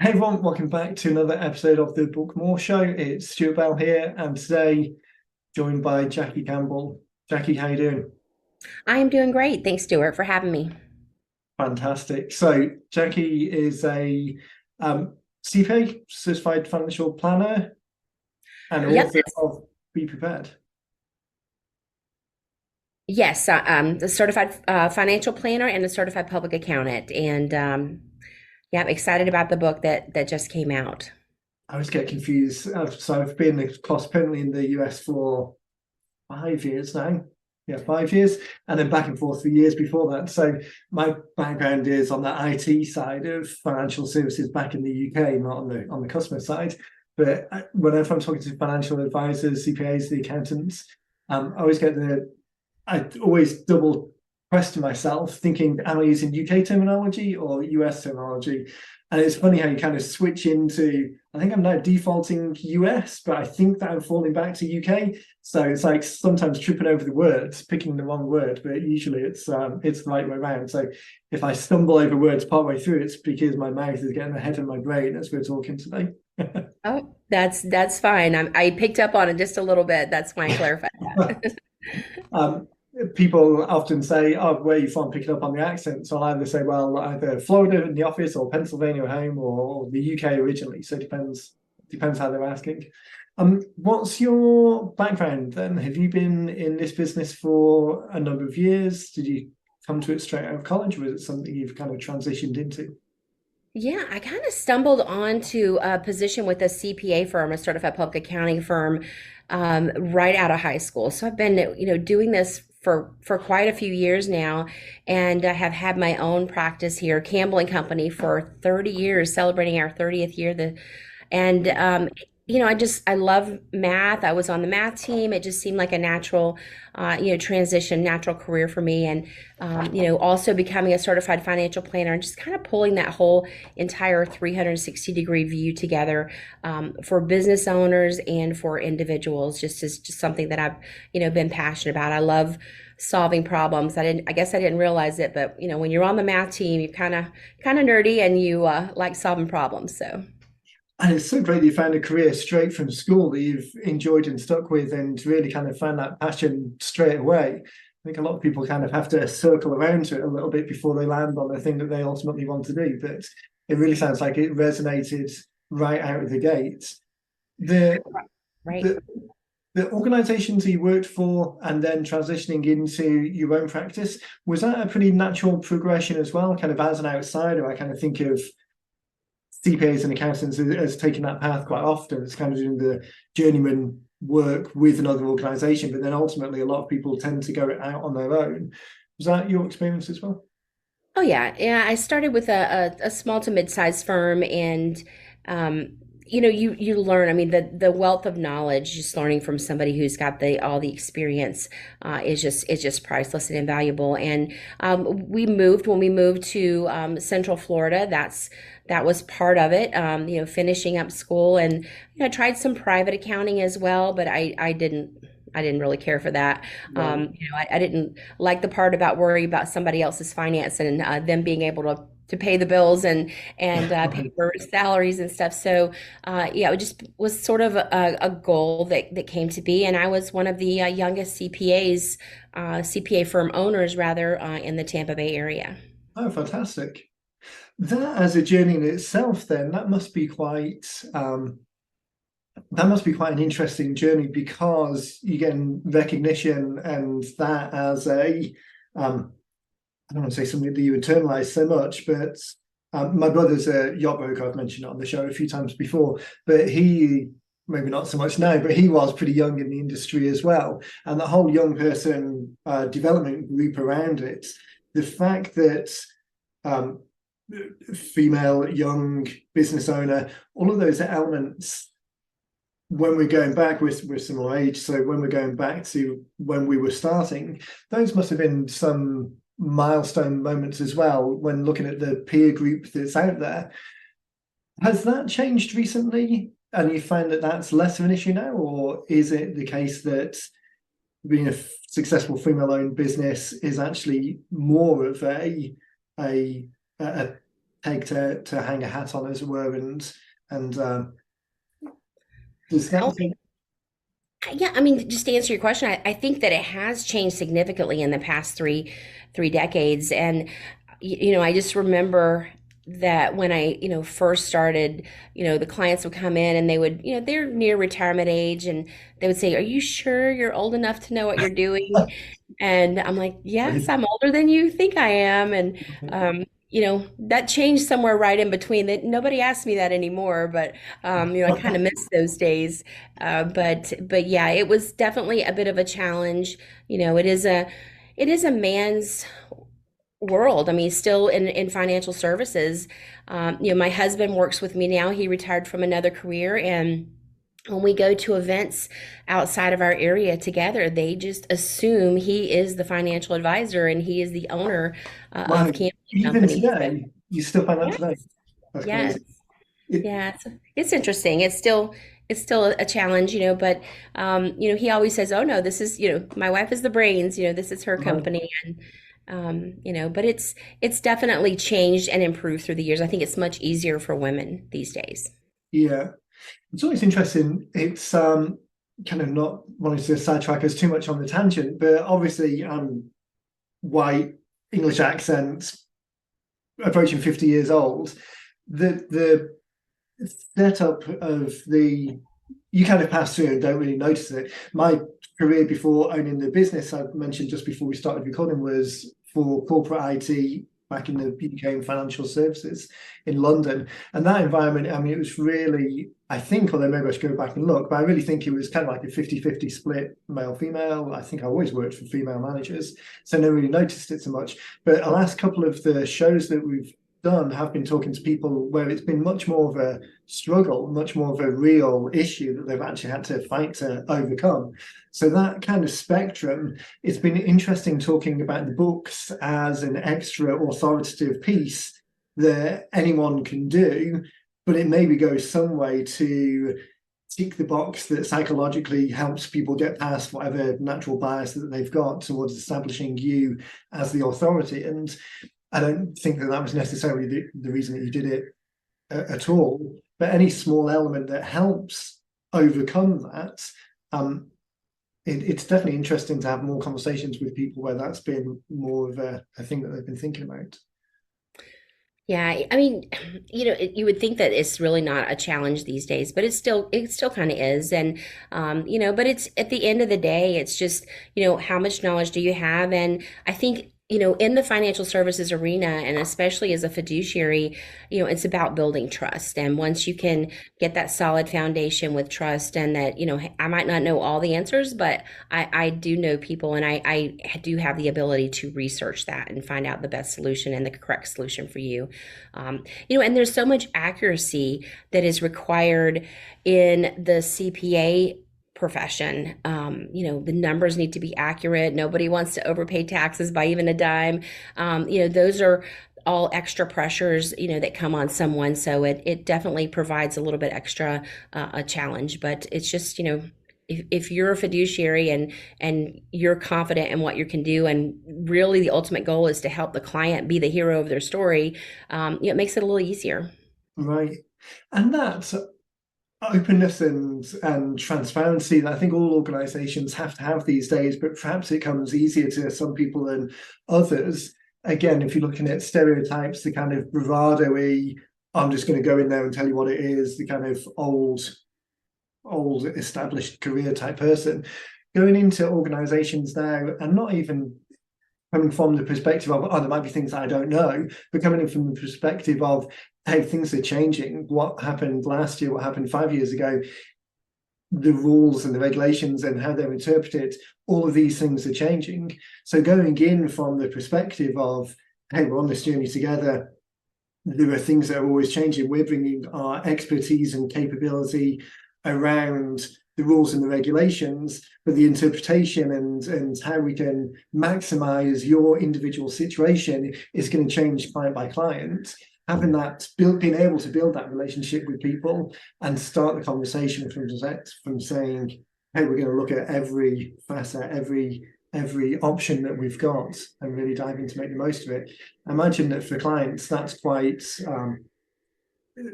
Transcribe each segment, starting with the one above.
Hey everyone, welcome back to another episode of the Book More Show. It's Stuart Bell here, and today joined by Jackie Campbell. Jackie, how you doing? I am doing great. Thanks, Stuart, for having me. Fantastic. So Jackie is a CPA, Certified Financial Planner, and Yep. author of Be Prepared. Yes, the certified financial planner and a certified public accountant. And yeah, I'm excited about the book that just came out. I always get confused. So I've been across permanently in the US for 5 years now. Yeah, 5 years, and then back and forth for years before that. So my background is on the IT side of financial services back in the UK, not on the customer side. But whenever I'm talking to financial advisors, CPAs, the accountants, I always get I always double question myself, thinking, am I using UK terminology or US terminology? And it's funny how you kind of switch into, I think I'm now defaulting US, but I think that I'm falling back to UK. So it's like sometimes tripping over the words, picking the wrong word, but usually it's the right way around. So if I stumble over words partway through, it's because my mouth is getting ahead of my brain as we're talking today. Oh, that's fine. I picked up on it just a little bit. That's why I clarified that. Um, People often say, "Oh, where are you from?" Picking up on the accent. So I'll either say, "Well, either Florida in the office, or Pennsylvania at home, or the UK originally." So it depends how they're asking. What's your background then? Have you been in this business for a number of years? Did you come to it straight out of college, or is it something you've kind of transitioned into? Yeah, I kind of stumbled onto a position with a CPA firm, a certified public accounting firm, right out of high school. So I've been, doing this for quite a few years now, and I have had my own practice here, Campbell and Company, for 30 years, celebrating our 30th year. And I love math. I was on the math team. It just seemed like a natural, transition, natural career for me. And also becoming a certified financial planner and just kind of pulling that whole entire 360-degree view together for business owners and for individuals. Just is just something that I've been passionate about. I love solving problems. I guess I didn't realize it, but when you're on the math team, you're kind of nerdy and you like solving problems. So. And it's so great that you found a career straight from school that you've enjoyed and stuck with and really kind of found that passion straight away. I think a lot of people kind of have to circle around to it a little bit before they land on the thing that they ultimately want to do. But it really sounds like it resonated right out of the gate. The Right. the the organizations you worked for and then transitioning into your own practice, was that a pretty natural progression as well? Kind of as an outsider, I kind of think of CPAs and accountants has taken that path quite often. It's kind of doing the journeyman work with another organization, but then ultimately a lot of people tend to go out on their own. Was that your experience as well? Oh yeah, yeah. I started with a small to mid-sized firm, and you learn. I mean, the wealth of knowledge, just learning from somebody who's got the all the experience, is just priceless and invaluable. And we moved when we moved to Central Florida. That was part of it. Finishing up school, and I tried some private accounting as well, but I didn't really care for that. Right. I didn't like the part about worry about somebody else's finance and them being able to pay the bills and pay Right. for salaries and stuff. So yeah, it just was sort of a goal that came to be, and I was one of the youngest CPA firm owners rather in the Tampa Bay area. Oh, fantastic. That as a journey in itself, then that must be quite an interesting journey because you get recognition and that as a I don't want to say something that you internalize so much, but my brother's a yacht broker. I've mentioned it on the show a few times before, but he, maybe not so much now, but he was pretty young in the industry as well. And the whole young person development group around it, the fact that um, female, young business owner, all of those elements, when we're going back, we're similar age. So when we're going back to when we were starting, those must have been some milestone moments as well when looking at the peer group that's out there. Has that changed recently? And you find that that's less of an issue now, or is it the case that being a successful female-owned business is actually more of a take to hang a hat on, as it were, and does that Oh, yeah, I mean, just to answer your question, I think that it has changed significantly in the past three decades. And I just remember that when I, first started, the clients would come in and they would, they're near retirement age and they would say, "Are you sure you're old enough to know what you're doing?" And I'm like, "Yes, I'm older than you think I am." And that changed somewhere right in between. That nobody asks me that anymore, but I kind of miss those days. But yeah, it was definitely a bit of a challenge. It is a man's world. I mean, still in financial services. My husband works with me now. He retired from another career, and when we go to events outside of our area together, they just assume he is the financial advisor and he is the owner of Wow, Campbell even Company. So, today, you still find that yes, today? That's yes. crazy. It, Yeah, it's interesting. It's still a challenge, but he always says, "Oh no, this is, my wife is the brains, this is her right, company." And but it's definitely changed and improved through the years. I think it's much easier for women these days. yeah. It's always interesting. It's kind of not wanting to sidetrack us too much on the tangent, but obviously white, English accent, approaching 50 years old. The setup of the you kind of pass through and don't really notice it. My career before owning the business I mentioned just before we started recording was for corporate IT back in the UK and financial services in London. And that environment, I mean, it was really, I think, although maybe I should go back and look, but I really think it was kind of like a 50-50 split male-female. I think I always worked for female managers, so I never really noticed it so much. But the last couple of the shows that we've done have been talking to people where it's been much more of a struggle, much more of a real issue that they've actually had to fight to overcome. So that kind of spectrum, it's been interesting talking about the books as an extra authoritative piece that anyone can do, but it maybe goes some way to tick the box that psychologically helps people get past whatever natural bias that they've got towards establishing you as the authority. And I don't think that that was necessarily the reason that you did it at all, but any small element that helps overcome that, it's definitely interesting to have more conversations with people where that's been more of a thing that they've been thinking about. Yeah, I mean, you would think that it's really not a challenge these days, but it still kind of is. And, but it's at the end of the day, it's just, how much knowledge do you have? And I think, in the financial services arena, and especially as a fiduciary, it's about building trust. And once you can get that solid foundation with trust, and that, I might not know all the answers, but I do know people, and I do have the ability to research that and find out the best solution and the correct solution for you. And there's so much accuracy that is required in the CPA profession. The numbers need to be accurate. Nobody wants to overpay taxes by even a dime. Those are all extra pressures, that come on someone. So it definitely provides a little bit extra a challenge, but it's just, if you're a fiduciary and you're confident in what you can do, and really the ultimate goal is to help the client be the hero of their story, it makes it a little easier. Right. And that openness and transparency that I think all organizations have to have these days, but perhaps it comes easier to some people than others. Again, if you're looking at stereotypes, the kind of bravado-y, I'm just going to go in there and tell you what it is, the kind of old established career type person going into organizations now and not even coming from the perspective of, oh, there might be things that I don't know, but coming in from the perspective of, hey, things are changing. What happened last year, what happened 5 years ago, the rules and the regulations and how they're interpreted, all of these things are changing. So going in from the perspective of, hey, we're on this journey together, there are things that are always changing. We're bringing our expertise and capability around the rules and the regulations, but the interpretation and how we can maximize your individual situation is going to change client by client. Having that being able to build that relationship with people and start the conversation from saying, hey, we're going to look at every facet, every every option that we've got and really diving to make the most of it. I imagine that for clients, that's quite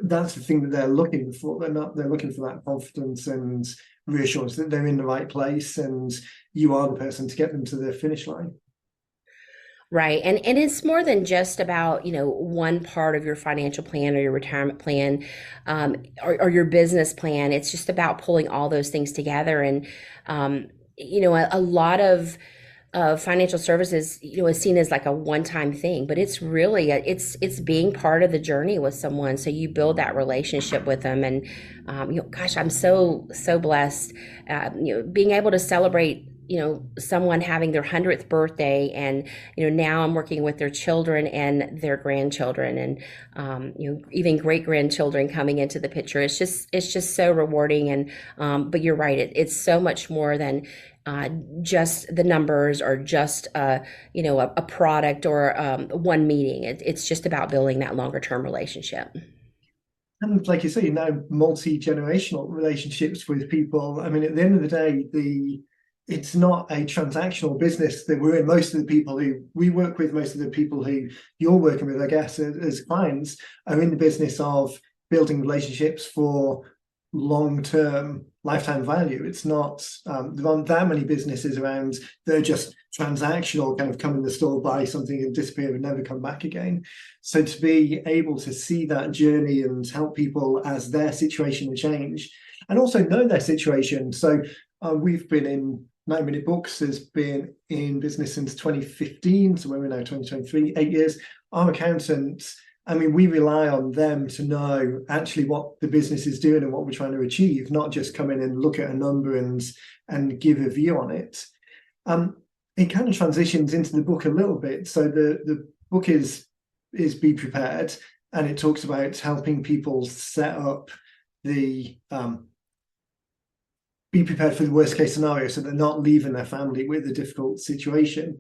that's the thing that they're looking for. They're looking for that confidence and reassurance that they're in the right place and you are the person to get them to the finish line. Right. And it's more than just about, one part of your financial plan or your retirement plan, or your business plan. It's just about pulling all those things together. And, a lot of financial services, is seen as like a one-time thing, but it's really it's being part of the journey with someone. So you build that relationship with them, and gosh, I'm so blessed, being able to celebrate someone having their 100th birthday, and now I'm working with their children and their grandchildren, and even great grandchildren coming into the picture. It's just so rewarding. And but you're right, it's so much more than just the numbers, or just a product, or one meeting. It's just about building that longer term relationship. And like you say, multi-generational relationships with people. I mean, at the end of the day, it's not a transactional business that we're in. Most of the people who we work with, most of the people who you're working with, I guess, as clients, are in the business of building relationships for long-term lifetime value. It's not there aren't that many businesses around. They're just transactional, kind of come in the store, buy something and disappear and never come back again. So to be able to see that journey and help people as their situation change, and also know their situation. So we've been in 9 Minute Books has been in business since 2015, so we're now 2023, 8 years. Our accountants, I mean, we rely on them to know actually what the business is doing and what we're trying to achieve, not just come in and look at a number and give a view on it. It kind of transitions into the book a little bit. So the book is Be Prepared, and it talks about helping people set up be prepared for the worst case scenario, so they're not leaving their family with a difficult situation.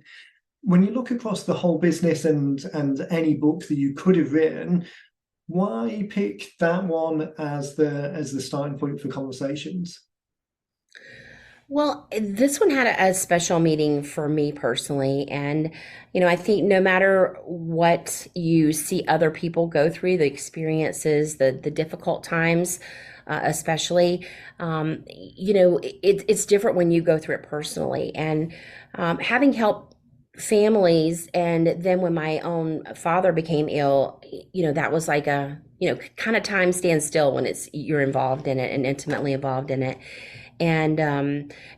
When you look across the whole business and any book that you could have written, why pick that one as the starting point for conversations? Well, this one had a special meaning for me personally. And, I think no matter what you see other people go through, the experiences, the difficult times, especially, it's different when you go through it personally. And having helped families, and then when my own father became ill, that was like a, kind of time stands still when you're involved in it and intimately involved in it. And,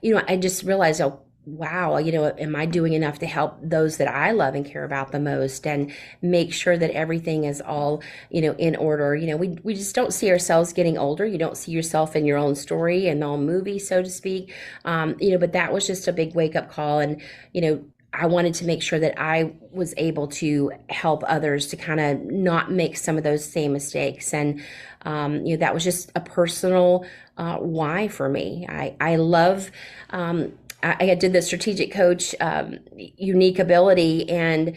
I just realized, oh, wow, am I doing enough to help those that I love and care about the most, and make sure that everything is all, in order. We just don't see ourselves getting older. You don't see yourself in your own story and own movie, so to speak. But that was just a big wake up call. And, I wanted to make sure that I was able to help others to kind of not make some of those same mistakes. And, that was just a personal why for me. I love, I did the strategic coach unique ability, and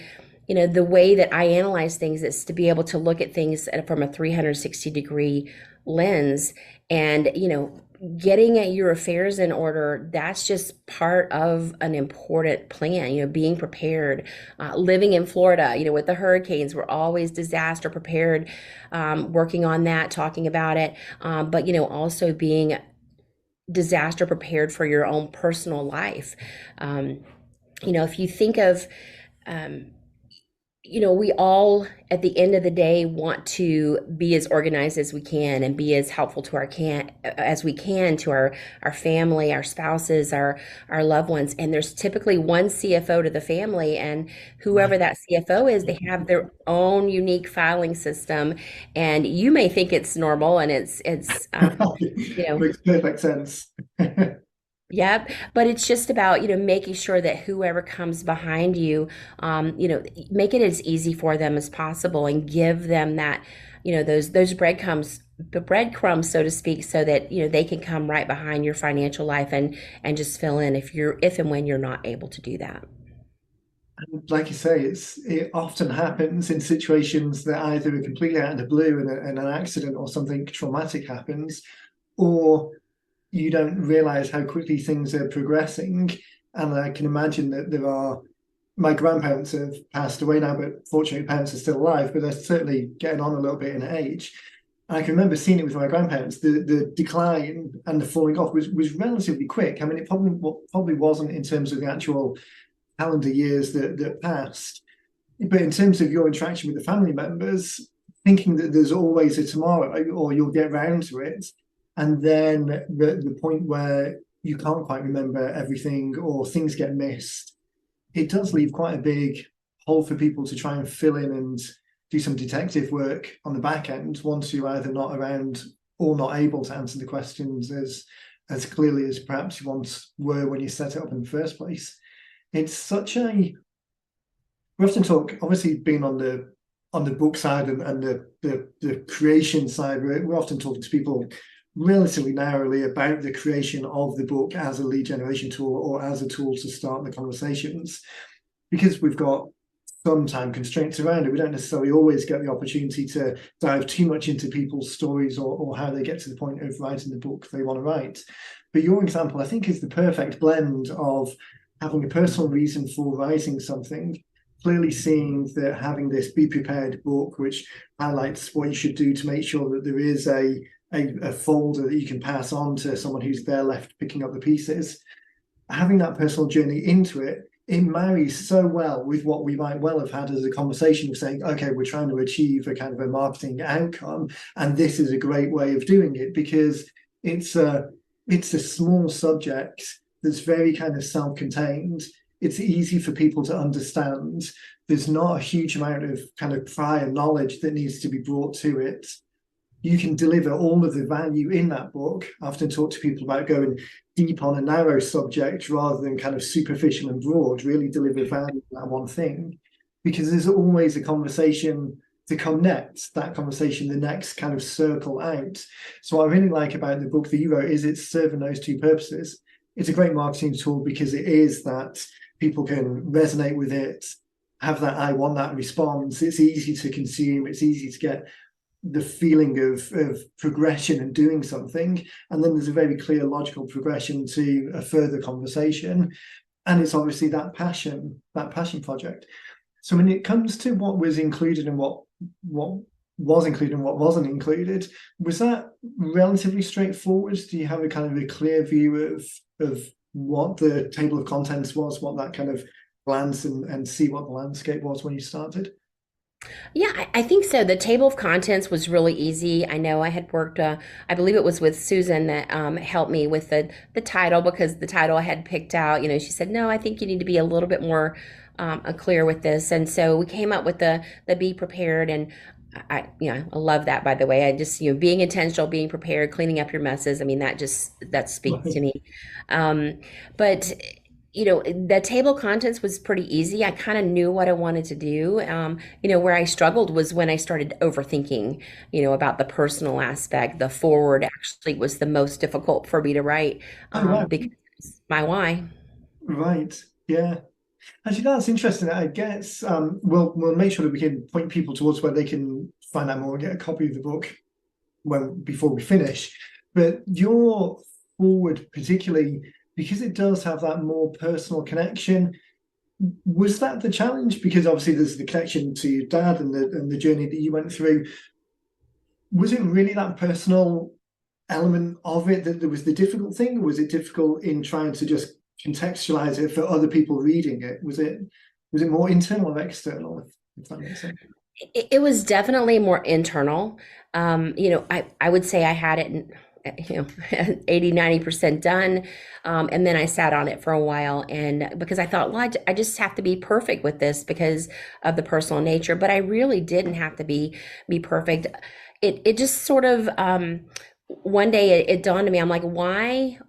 the way that I analyze things is to be able to look at things from a 360-degree lens. And getting at your affairs in order, that's just part of an important plan. Being prepared. Living in Florida, with the hurricanes, we're always disaster prepared, working on that, talking about it, but also being disaster prepared for your own personal life. If you think of, we all at the end of the day want to be as organized as we can, and be as helpful to as we can to our family, our spouses, our loved ones. And there's typically one CFO to the family, and whoever that CFO is, they have their own unique filing system. And you may think it's normal, and it's Makes perfect sense. Yep. But it's just about, making sure that whoever comes behind you, make it as easy for them as possible, and give them that, those breadcrumbs, so to speak, so that, they can come right behind your financial life, and just fill in if and when you're not able to do that. Like you say, it often happens in situations that either are completely out of the blue, and an accident or something traumatic happens, or you don't realize how quickly things are progressing. And I can imagine that there are, my grandparents have passed away now, but fortunately, parents are still alive, but they're certainly getting on a little bit in age. And I can remember seeing it with my grandparents. The decline and the falling off was relatively quick. I mean, it probably wasn't in terms of the actual calendar years that passed, but in terms of your interaction with the family members, thinking that there's always a tomorrow or you'll get round to it, and then the point where you can't quite remember everything or things get missed, it does leave quite a big hole for people to try and fill in and do some detective work on the back end once you're either not around or not able to answer the questions as clearly as perhaps you once were when you set it up in the first place. It's such a, we often talk, obviously being on the book side and the creation side, we're often talking to people relatively narrowly about the creation of the book as a lead generation tool or as a tool to start the conversations, because we've got some time constraints around it. We don't necessarily always get the opportunity to dive too much into people's stories or how they get to the point of writing the book they want to write. But your example, I think, is the perfect blend of having a personal reason for writing something, clearly seeing that having this be prepared book, which highlights what you should do to make sure that there is a folder that you can pass on to someone who's there left picking up the pieces. Having that personal journey into it, it marries so well with what we might well have had as a conversation of saying, okay, we're trying to achieve a kind of a marketing outcome, and this is a great way of doing it, because it's a small subject that's very kind of self-contained. It's easy for people to understand. There's not a huge amount of kind of prior knowledge that needs to be brought to it. You can deliver all of the value in that book. I often talk to people about going deep on a narrow subject rather than kind of superficial and broad, really deliver value in that one thing, because there's always a conversation to come next, that conversation, the next kind of circle out. So what I really like about the book that you wrote is it's serving those two purposes. It's a great marketing tool because it is that people can resonate with it, have that I want that response. It's easy to consume. It's easy to get the feeling of progression and doing something. And then there's a very clear logical progression to a further conversation. And it's obviously that passion project. So when it comes to what was included and what was included and what wasn't included, was that relatively straightforward? Do you have a kind of a clear view of what the table of contents was, what that kind of glance and see what the landscape was when you started? Yeah, I think so. The table of contents was really easy. I know I had worked, I believe it was with Susan that helped me with the title, because the title I had picked out, she said, no, I think you need to be a little bit more clear with this. And so we came up with the be prepared. And I love that, by the way. I just, being intentional, being prepared, cleaning up your messes. I mean, that speaks to Right. me. But the table of contents was pretty easy. I kind of knew what I wanted to do. Where I struggled was when I started overthinking, about the personal aspect. The forward actually was the most difficult for me to write, Oh, wow. because it's my why. Right. Yeah. Actually, that's interesting. I guess we'll make sure that we can point people towards where they can find out more and get a copy of the book before we finish. But your forward, particularly because it does have that more personal connection, was that the challenge? Because obviously there's the connection to your dad and the journey that you went through. Was it really that personal element of it that was the difficult thing? Or was it difficult in trying to just contextualize it for other people reading it? Was it more internal or external, if that makes sense? It was definitely more internal. I would say I had it, 80, 90% done. And then I sat on it for a while, and because I thought, well, I just have to be perfect with this because of the personal nature, but I really didn't have to be perfect. It just sort of, one day it dawned on me, I'm like, why,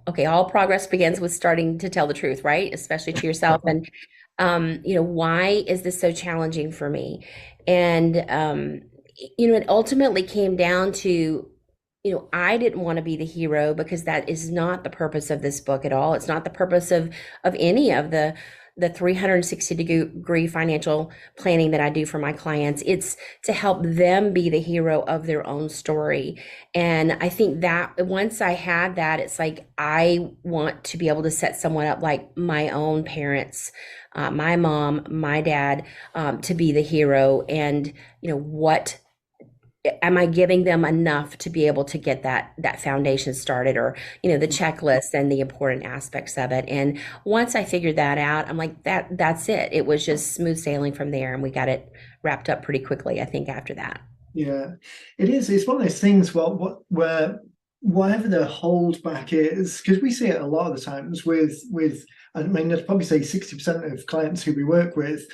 okay, all progress begins with starting to tell the truth, right? Especially to yourself. And why is this so challenging for me? And, it ultimately came down to, I didn't want to be the hero, because that is not the purpose of this book at all. It's not the purpose of any of the 360-degree financial planning that I do for my clients. It's to help them be the hero of their own story. And I think that once I had that, it's like I want to be able to set someone up like my own parents, my mom, my dad, to be the hero. And, what am I giving them enough to be able to get that foundation started, or the checklist and the important aspects of it. And once I figured that out, I'm like, that's it. It was just smooth sailing from there, and we got it wrapped up pretty quickly, I think, after that. Yeah, it is. It's one of those things. Well, where whatever the holdback is, because we see it a lot of the times with. I mean, I'd probably say 60% of clients who we work with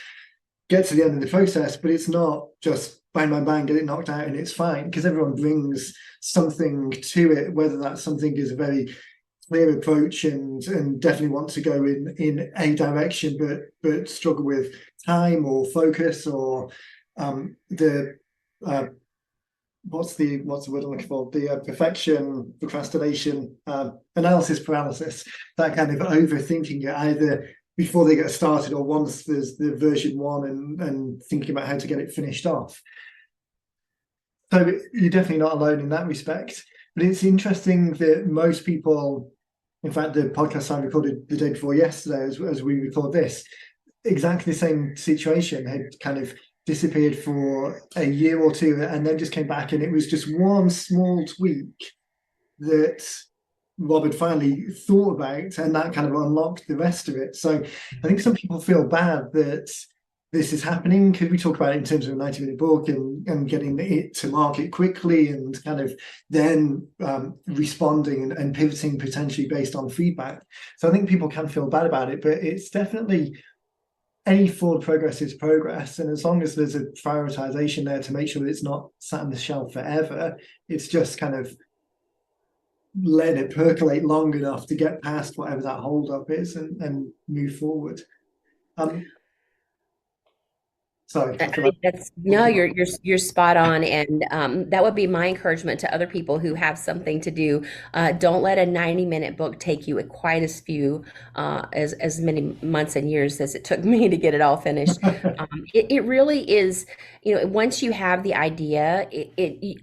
get to the end of the process, but it's not just bang, bang, bang, get it knocked out and it's fine, because everyone brings something to it, whether that something is a very clear approach and definitely want to go in a direction, but struggle with time or focus or the what's the word I'm looking for? The perfection, procrastination, analysis paralysis, that kind of overthinking it either before they get started or once there's the version one and thinking about how to get it finished off. So you're definitely not alone in that respect. But it's interesting that most people, in fact, the podcast I recorded the day before yesterday, as we record this, exactly the same situation, had kind of disappeared for a year or two and then just came back, and it was just one small tweak that Rob had finally thought about, and that kind of unlocked the rest of it. So I think some people feel bad that this is happening, because we talk about it in terms of a 90-minute book and getting it to market quickly and kind of then responding and pivoting potentially based on feedback. So I think people can feel bad about it, but it's definitely, any forward progress is progress. And as long as there's a prioritization there to make sure that it's not sat on the shelf forever, it's just kind of let it percolate long enough to get past whatever that hold up is and move forward. Sorry, I feel think like that's no, you're spot on, and that would be my encouragement to other people who have something to do. Don't let a 90-minute book take you quite as few as many months and years as it took me to get it all finished. It really is, once you have the idea,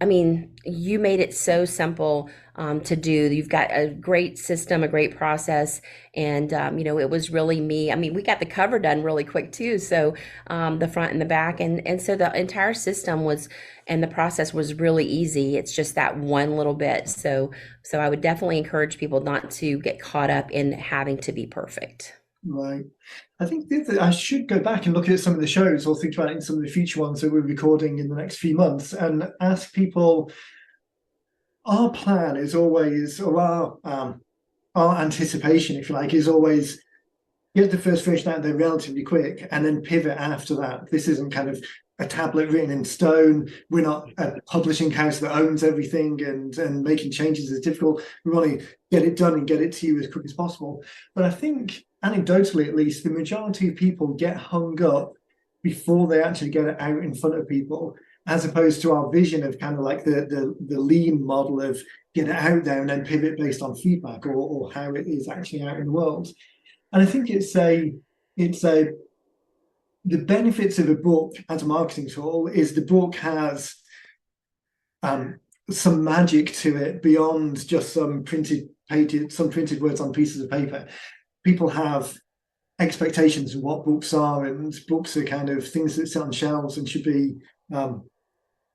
I mean, you made it so simple to do. You've got a great system, a great process, and it was really me. I mean, we got the cover done really quick too, so the front and the back, and so the entire system was, and the process was really easy. It's just that one little bit. So I would definitely encourage people not to get caught up in having to be perfect. right. I think I should go back and look at some of the shows, or think about it in some of the future ones that we're recording in the next few months, and ask people. Our plan is always, or our anticipation, if you like, is always get the first version out there relatively quick and then pivot after that. This isn't kind of a tablet written in stone. We're not a publishing house that owns everything, and making changes is difficult. We want to get it done and get it to you as quick as possible. But I think, anecdotally at least, the majority of people get hung up before they actually get it out in front of people, as opposed to our vision of kind of like the lean model of get it out there and then pivot based on feedback or how it is actually out in the world. And I think it's the benefits of a book as a marketing tool is the book has some magic to it beyond just some printed pages, some printed words on pieces of paper. People have expectations of what books are, and books are kind of things that sit on shelves and should be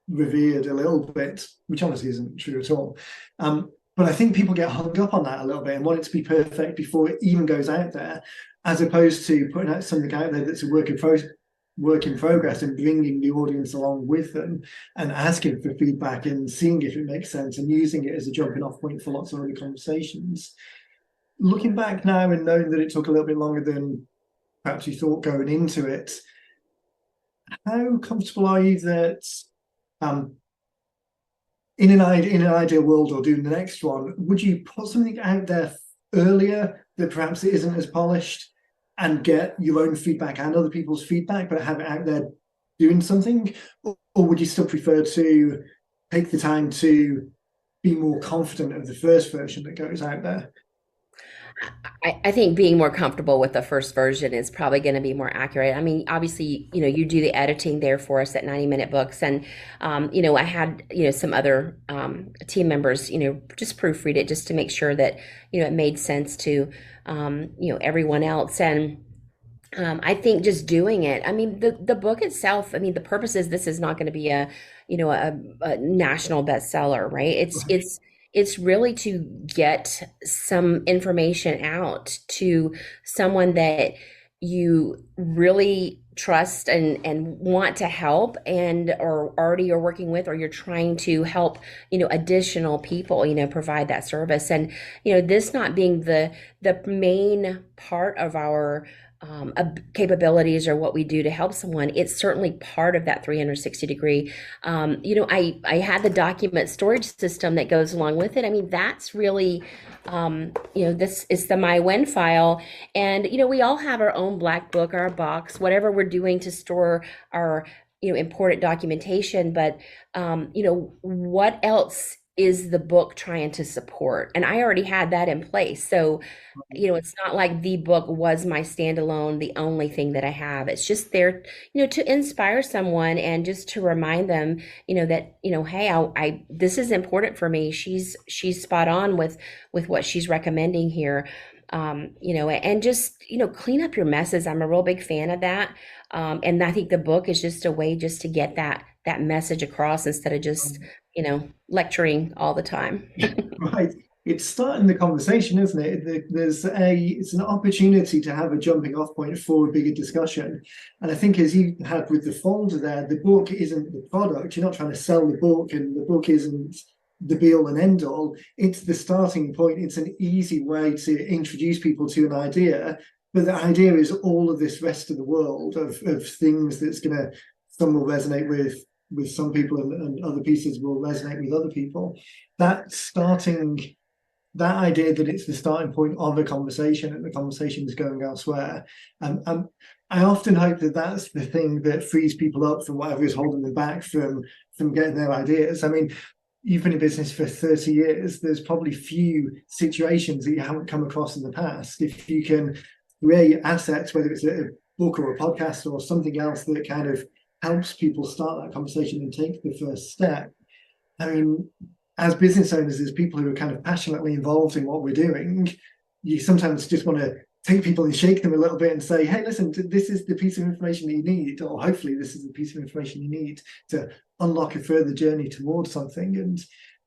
revered a little bit, which honestly isn't true at all. But I think people get hung up on that a little bit and want it to be perfect before it even goes out there, as opposed to putting out something out there that's a work in progress and bringing the audience along with them and asking for feedback and seeing if it makes sense and using it as a jumping off point for lots of other conversations. Looking back now and knowing that it took a little bit longer than perhaps you thought going into it, how comfortable are you that in an ideal world, or doing the next one, would you put something out there earlier that perhaps it isn't as polished and get your own feedback and other people's feedback, but have it out there doing something? Or would you still prefer to take the time to be more confident of the first version that goes out there? I think being more comfortable with the first version is probably going to be more accurate. I mean, obviously, you do the editing there for us at 90 Minute Books. And, I had, some other team members, just proofread it just to make sure that, it made sense to, everyone else. And I think just doing it. I mean, the book itself. I mean, the purpose is this is not going to be a national bestseller, right? It's really to get some information out to someone that you really trust and want to help and or already are working with, or you're trying to help, additional people, provide that service. And, this not being the main part of our capabilities or what we do to help someone, it's certainly part of that 360 degree. I had the document storage system that goes along with it. I mean, that's really, this is the My Win file. And, we all have our own black book, our box, whatever we're doing to store our, important documentation. But, what else is the book trying to support? And I already had that in place. So, it's not like the book was my standalone, the only thing that I have. It's just there, to inspire someone and just to remind them, that, hey, this is important for me. She's spot on with what she's recommending here. And just, clean up your messes. I'm a real big fan of that. And I think the book is just a way just to get that message across instead of just, lecturing all the time. Right. It's starting the conversation, isn't it? It's an opportunity to have a jumping off point for a bigger discussion. And I think as you had with the folder there, the book isn't the product. You're not trying to sell the book, and the book isn't the be all and end all. It's the starting point. It's an easy way to introduce people to an idea. But the idea is all of this rest of the world of things that's some will resonate with some people, and other pieces will resonate with other people. That idea that it's the starting point of a conversation and the conversation is going elsewhere. I often hope that that's the thing that frees people up from whatever is holding them back from getting their ideas. I mean, you've been in business for 30 years. There's probably few situations that you haven't come across in the past. If you can create assets, whether it's a book or a podcast or something else that kind of helps people start that conversation and take the first step. I mean, as business owners, as people who are kind of passionately involved in what we're doing, you sometimes just want to take people and shake them a little bit and say, hey, listen, this is the piece of information that you need, or hopefully this is the piece of information you need to unlock a further journey towards something.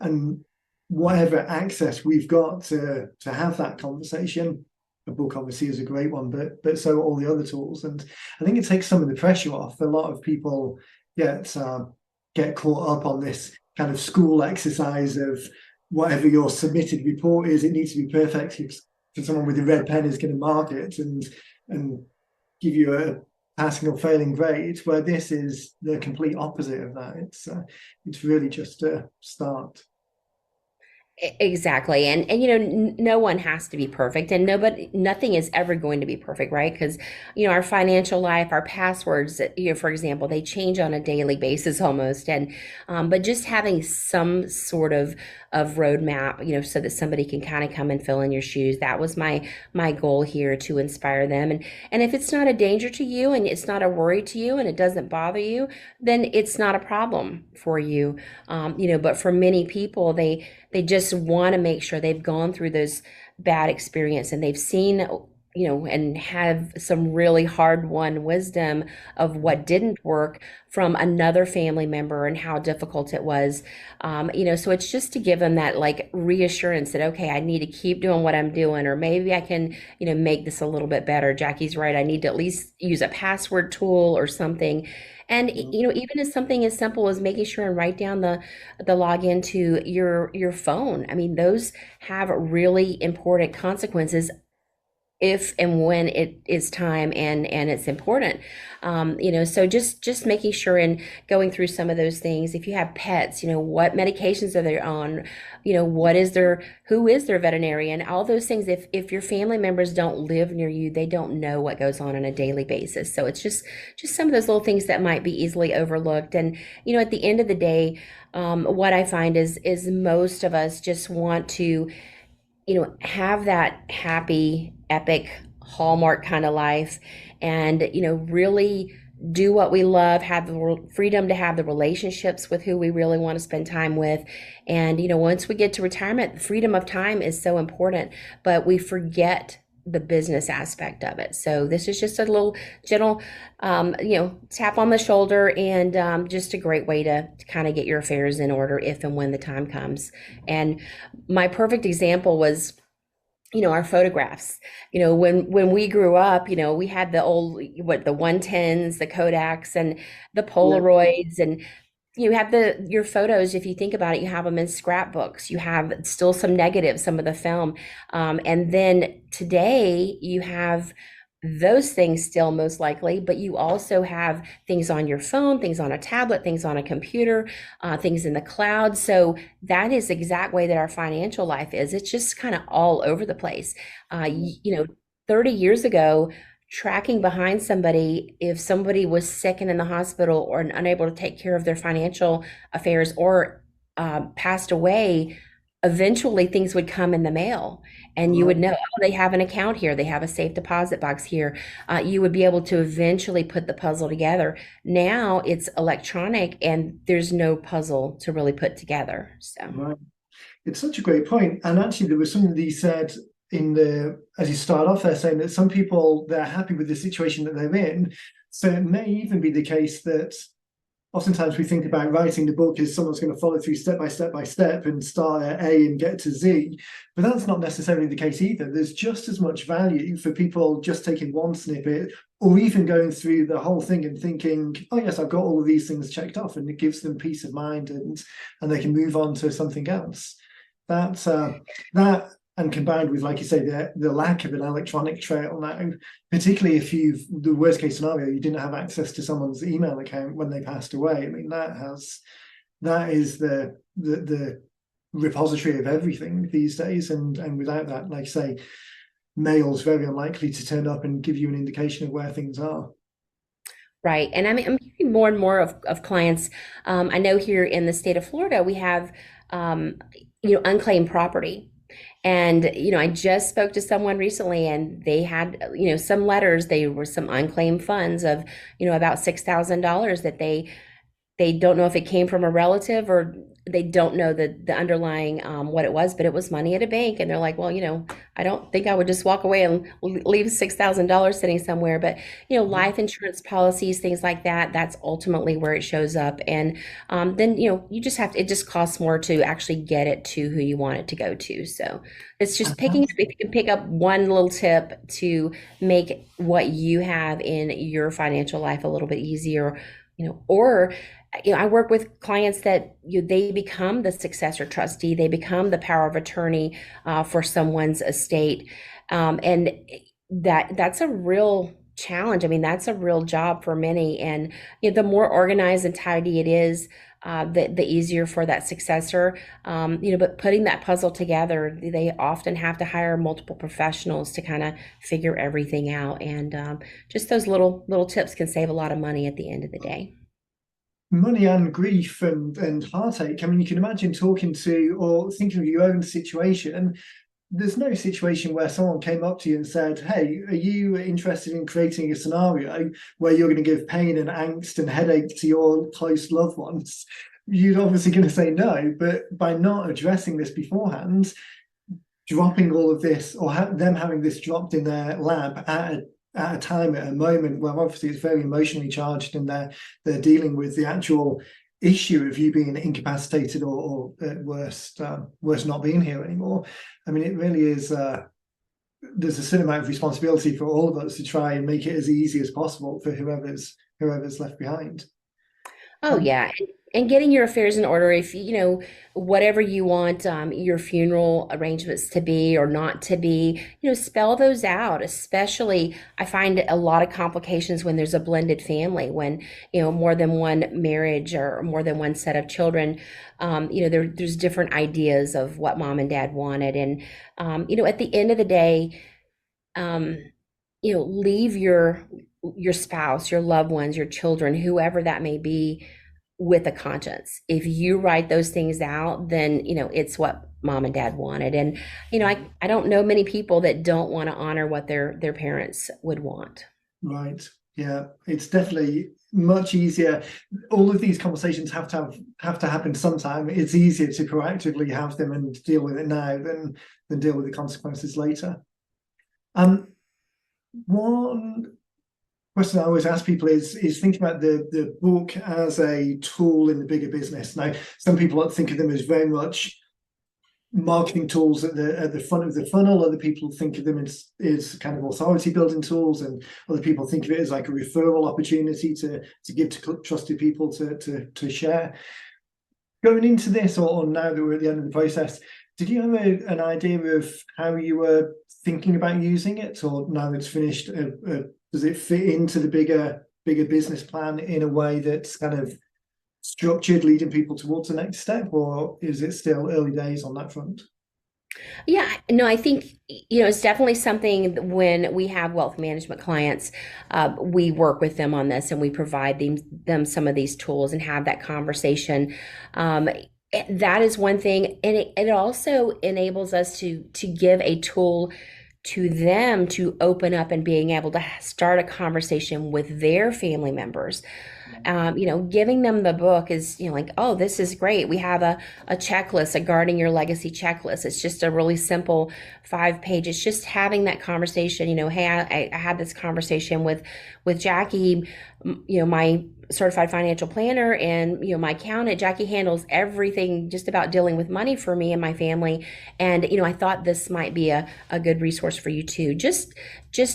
And whatever access we've got to have that conversation, a book obviously is a great one, but so are all the other tools. And I think it takes some of the pressure off. A lot of people get caught up on this kind of school exercise of whatever your submitted report is, it needs to be perfect. For someone with a red pen is going to mark it and give you a passing or failing grade, where this is the complete opposite of that. It's really just a start. Exactly. And no one has to be perfect, and nothing is ever going to be perfect, right? Because, our financial life, our passwords, for example, they change on a daily basis almost. And, but just having some sort of roadmap, so that somebody can kind of come and fill in your shoes. That was my goal here, to inspire them. And if it's not a danger to you and it's not a worry to you and it doesn't bother you, then it's not a problem for you. But for many people, they just want to make sure they've gone through those bad experience and they've seen, and have some really hard-won wisdom of what didn't work from another family member and how difficult it was. So it's just to give them that like reassurance that, okay, I need to keep doing what I'm doing, or maybe I can, make this a little bit better. Jackie's right. I need to at least use a password tool or something. And even as something as simple as making sure and write down the login to your phone. I mean, those have really important consequences if and when it is time and it's important. So just making sure and going through some of those things. If you have pets, what medications are they on? Who is their veterinarian? All those things. If your family members don't live near you, they don't know what goes on a daily basis. So it's just some of those little things that might be easily overlooked. And at the end of the day, what I find is most of us just want to have that happy, epic Hallmark kind of life and, really do what we love, have the freedom to have the relationships with who we really want to spend time with. And, once we get to retirement, the freedom of time is so important, but we forget the business aspect of it. So this is just a little gentle, tap on the shoulder and just a great way to kind of get your affairs in order if and when the time comes. And my perfect example was our photographs. When we grew up, we had the old, the 110s, the Kodaks, and the Yeah. Polaroids, and you have your photos. If you think about it, you have them in scrapbooks. You have still some negatives, some of the film, and then today you have those things still most likely, but you also have things on your phone, things on a tablet, things on a computer, things in the cloud. So that is the exact way that our financial life is. It's just kind of all over the place. 30 years ago, tracking behind somebody, if somebody was sick and in the hospital or unable to take care of their financial affairs or passed away, eventually things would come in the mail and you would Right. know, oh, they have an account here, they have a safe deposit box here. You would be able to eventually put the puzzle together. Now it's electronic and there's no puzzle to really put together. So Right. It's such a great point. And actually, there was something that you said in the as you start off there, saying that some people they're happy with the situation that they're in. So it may even be the case that oftentimes we think about writing the book as someone's going to follow through step by step by step and start at A and get to Z. But that's not necessarily the case either. There's just as much value for people just taking one snippet or even going through the whole thing and thinking, oh yes, I've got all of these things checked off, and it gives them peace of mind and they can move on to something else. That and combined with, like you say, the lack of an electronic trail now, particularly if you've the worst case scenario, you didn't have access to someone's email account when they passed away. I mean, that is the repository of everything these days, and without that, like I say, mail's very unlikely to turn up and give you an indication of where things are. right. And I'm hearing more and more of clients. I know here in the state of Florida, we have, unclaimed property. And, I just spoke to someone recently and they had, some letters, they were some unclaimed funds of, about $6,000 that they don't know if it came from a relative or they don't know the underlying what it was, but it was money at a bank. And they're like, well, I don't think I would just walk away and leave $6,000 sitting somewhere. But, life insurance policies, things like that, that's ultimately where it shows up. And then, you just it just costs more to actually get it to who you want it to go to. So it's just if you can pick up one little tip to make what you have in your financial life a little bit easier, or I work with clients that they become the successor trustee, they become the power of attorney for someone's estate, and that's a real challenge. I mean, that's a real job for many, and the more organized and tidy it is, the easier for that successor. But putting that puzzle together, they often have to hire multiple professionals to kind of figure everything out, and just those little tips can save a lot of money at the end of the day. Money and grief and heartache. I mean, you can imagine talking to or thinking of your own situation. There's no situation where someone came up to you and said, hey, are you interested in creating a scenario where you're going to give pain and angst and headache to your close loved ones? You're obviously going to say no, but by not addressing this beforehand, dropping all of this or them having this dropped in their lab at a time, at a moment where obviously it's very emotionally charged and they're dealing with the actual issue of you being incapacitated or at worst not being here anymore. I mean, it really is there's a certain amount of responsibility for all of us to try and make it as easy as possible for whoever's left behind. Oh um, yeah, and getting your affairs in order. If whatever you want your funeral arrangements to be or not to be, spell those out. Especially, I find a lot of complications when there's a blended family, when more than one marriage or more than one set of children. There's different ideas of what mom and dad wanted, and at the end of the day, um, leave your spouse, your loved ones, your children, whoever that may be, with a conscience. If you write those things out, then, it's what mom and dad wanted. And, I don't know many people that don't want to honor what their parents would want. Right. Yeah, it's definitely much easier. All of these conversations have to happen sometime. It's easier to proactively have them and deal with it now than deal with the consequences later. One question I always ask people is thinking about the book as a tool in the bigger business. Now, some people think of them as very much marketing tools at the front of the funnel. Other people think of them as kind of authority building tools, and other people think of it as like a referral opportunity to give to trusted people to share. Going into this, or now that we're at the end of the process, did you have an idea of how you were thinking about using it, or now it's finished, does it fit into the bigger business plan in a way that's kind of structured, leading people towards the next step, or is it still early days on that front? Yeah, no, I think, it's definitely something that when we have wealth management clients, we work with them on this and we provide them some of these tools and have that conversation. That is one thing. And it also enables us to give a tool to them to open up and being able to start a conversation with their family members. Giving them the book is, like, oh, this is great. We have a checklist, a guarding your legacy checklist. It's just a really simple 5 page. It's just having that conversation. Hey, I had this conversation with Jackie, my certified financial planner, and my accountant. Jackie handles everything just about dealing with money for me and my family. And I thought this might be a good resource for you too. Just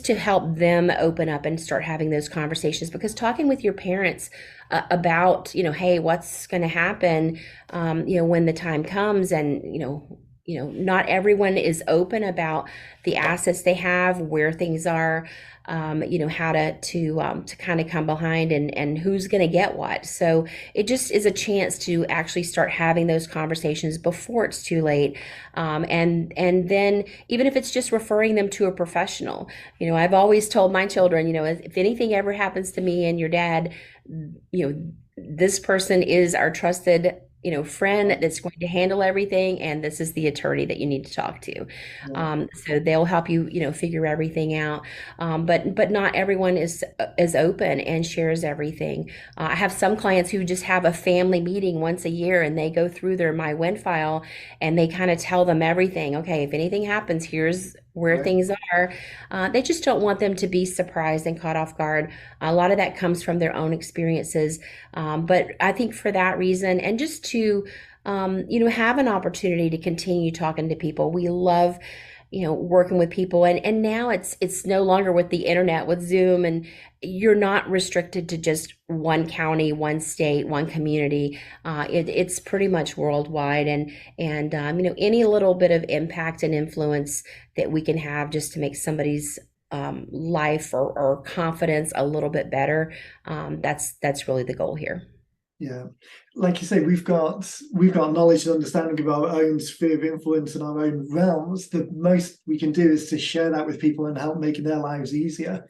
to help them open up and start having those conversations, because talking with your parents about, hey, what's going to happen, when the time comes, and not everyone is open about the assets they have, where things are, how to kind of come behind, and who's going to get what. So it just is a chance to actually start having those conversations before it's too late. And then even if it's just referring them to a professional, I've always told my children, if anything ever happens to me and your dad, this person is our trusted friend that's going to handle everything, and this is the attorney that you need to talk to. So they'll help you, figure everything out. But not everyone is open and shares everything. I have some clients who just have a family meeting once a year, and they go through their My Win file, and they kind of tell them everything. Okay, if anything happens, here's where things are. They just don't want them to be surprised and caught off guard. A lot of that comes from their own experiences. But I think for that reason, and just to, have an opportunity to continue talking to people. We love, working with people, and now it's no longer with the internet, with Zoom, and you're not restricted to just one county, one state, one community. It's pretty much worldwide, and any little bit of impact and influence that we can have just to make somebody's life or confidence a little bit better. That's really the goal here. Yeah, like you say, we've got knowledge and understanding of our own sphere of influence and our own realms. The most we can do is to share that with people and help making their lives easier.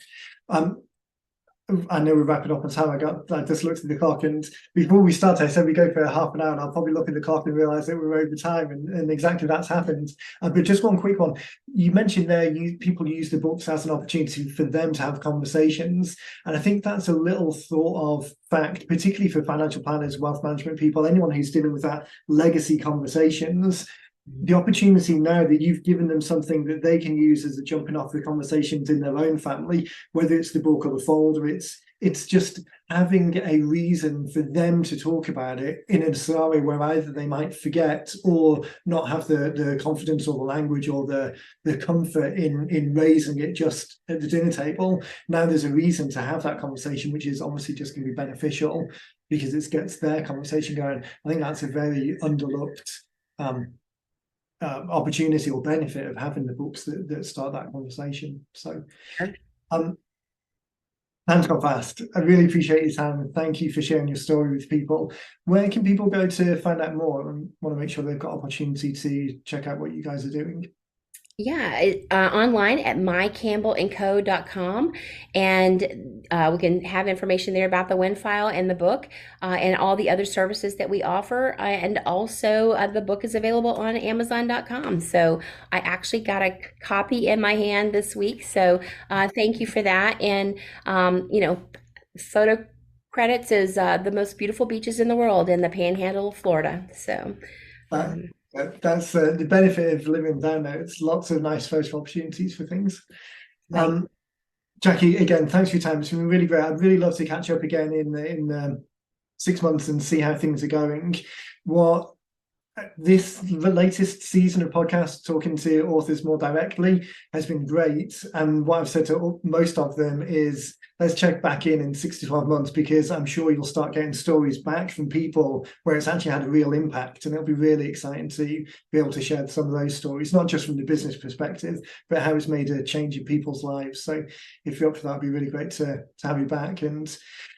I know we're wrapping up on time. I just looked at the clock, and before we start, I said we go for half an hour, and I'll probably look at the clock and realise that we're over time, and exactly that's happened. But just one quick one. You mentioned there, people use the books as an opportunity for them to have conversations, and I think that's a little thought of fact, particularly for financial planners, wealth management people, anyone who's dealing with that legacy conversations. The opportunity now that you've given them something that they can use as a jumping off the conversations in their own family, whether it's the book or the folder, it's just having a reason for them to talk about it in a scenario where either they might forget or not have the confidence or the language or the comfort in raising it just at the dinner table. Now there's a reason to have that conversation, which is obviously just going to be beneficial because it gets their conversation going. I think that's a very underlooked opportunity or benefit of having the books that start that conversation. So time's gone fast. I really appreciate your time, and thank you for sharing your story with people. Where can people go to find out more and want to make sure they've got opportunity to check out what you guys are doing? Yeah, online at mycampbellandco.com. And we can have information there about the Win file and the book and all the other services that we offer. And also, the book is available on Amazon.com. So I actually got a copy in my hand this week. So thank you for that. And, photo credits is the most beautiful beaches in the world in the Panhandle of Florida. So, That, um, that's the benefit of living down there. It's lots of nice photo opportunities for things. right. Jackie, again, thanks for your time. It's been really great. I'd really love to catch up again in 6 months and see how things are going. What the latest season of podcasts, talking to authors more directly, has been great. And what I've said to most of them is, let's check back in 6 to 12 months, because I'm sure you'll start getting stories back from people where it's actually had a real impact, and it'll be really exciting to be able to share some of those stories, not just from the business perspective, but how it's made a change in people's lives. So if you're up for that, it'd be really great to have you back. And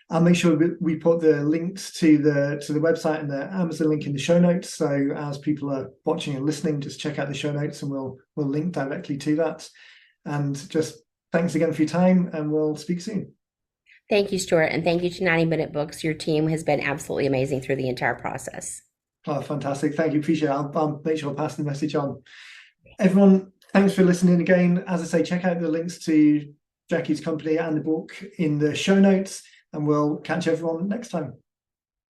I'll make sure we put the links to the website and the Amazon link in the show notes. So as people are watching and listening, just check out the show notes and we'll link directly to that. And just thanks again for your time, and we'll speak soon. Thank you, Stuart, and thank you to 90 Minute Books. Your team has been absolutely amazing through the entire process. Oh, fantastic. Thank you. Appreciate it. I'll make sure I'll pass the message on. Everyone, thanks for listening again. As I say, check out the links to Jackie's company and the book in the show notes, and we'll catch everyone next time.